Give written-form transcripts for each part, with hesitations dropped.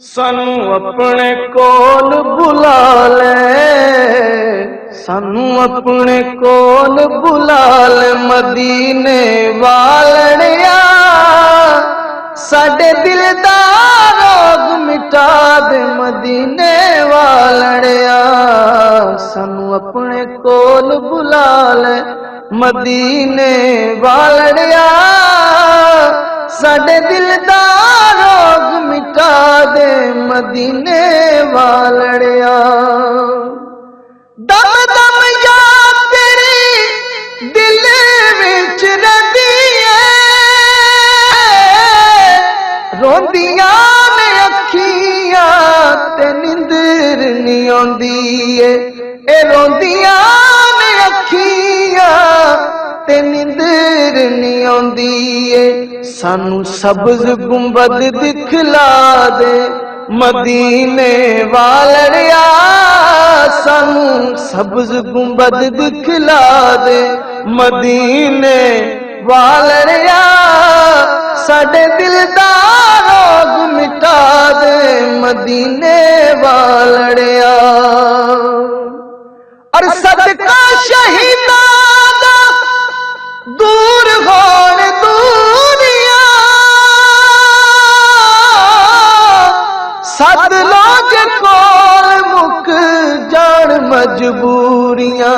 सानू अपने कोल बुला ले, सानू अपने कोल बुला ले मदीने वालड़िया, साडे दिल दा रोग मिटा दे मदीने वालड़िया। सानू अपने कोल बुला ले मदीने वालड़िया, साडे दिल दा रोग मिटा दे मदीने वालड़िया। दम दम याद तेरी दिल विच रही है, रोंदियां ने अखियां ते निंदर नहीं आउंदी है, ए रोंदियां ने अखियां ते निंदर नहीं आउंदी है। सानू सब्ज गुंबद दिखला दे मदीने वालड़िया, सानू सब्ज गुंबद दिखला दे मदीने वालड़िया, साडे दिल दा रोग मिटा दे मदीने वालड़िया। और सदका शहीदा दा दूर होण दूरिया, सद लोग कोल मुक जान मजबूरियां,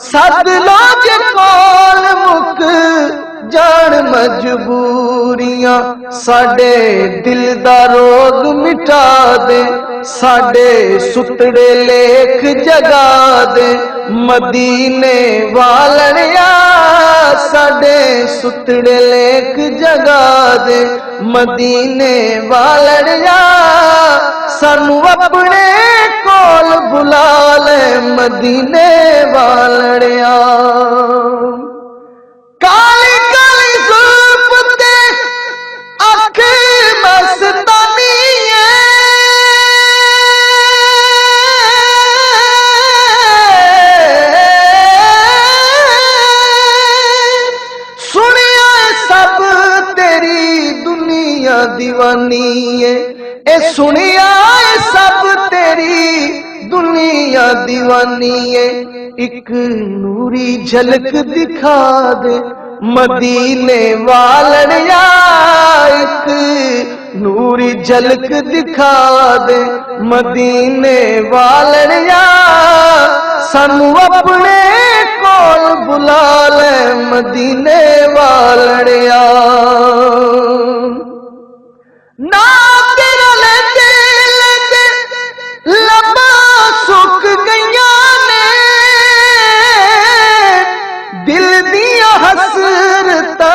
सद लोग कोल मुक जान मजबूरियां। साडे दिल दा रोग मिटा दे, साडे सुतड़े लेख जगा दे मदीने वालड़िया, साडे सुतड़े लेख जगा दे मदीने वालड़िया। सानू अपने कोल बुला ले मदीने वालड़िया। काली काली जुल्फ ते अख मस्तानी है, सुनिया सब तेरी दुनिया दीवानी है, ए सुनिया सब तेरी दुनिया दीवानी है। एक नूरी झलक दिखा दे मदीने वालड़िया, एक नूरी झलक दिखा दे मदीने वालड़िया। सानू अपने कोल बुला ले मदीने वालड़िया। ना तेरा लेते लेते लबा सुक गईया ने, दिल दिया हसरता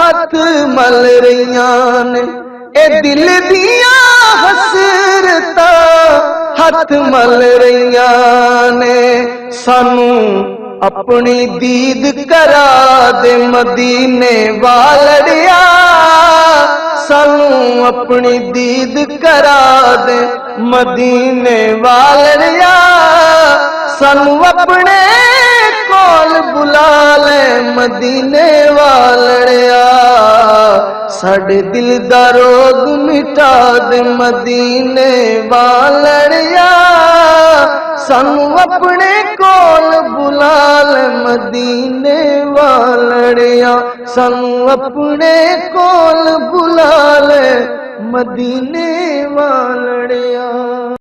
हथ मल रहिया ने, ए दिल दिया हसरता हथ मल रहिया ने। सानू अपनी दीद करा दे मदीने वालड़िया, सानू अपनी दीद करा दे मदीने वालड़िया। सानू अपने कोल बुला ले मदीने वालड़िया, साडे दिल दा रोग मिटा दे मदीने वालड़िया। सानू अपने कोल बुला ले मदीने वालड़िया, सानू अपने कोल बुला ले मदीने वालड़िया।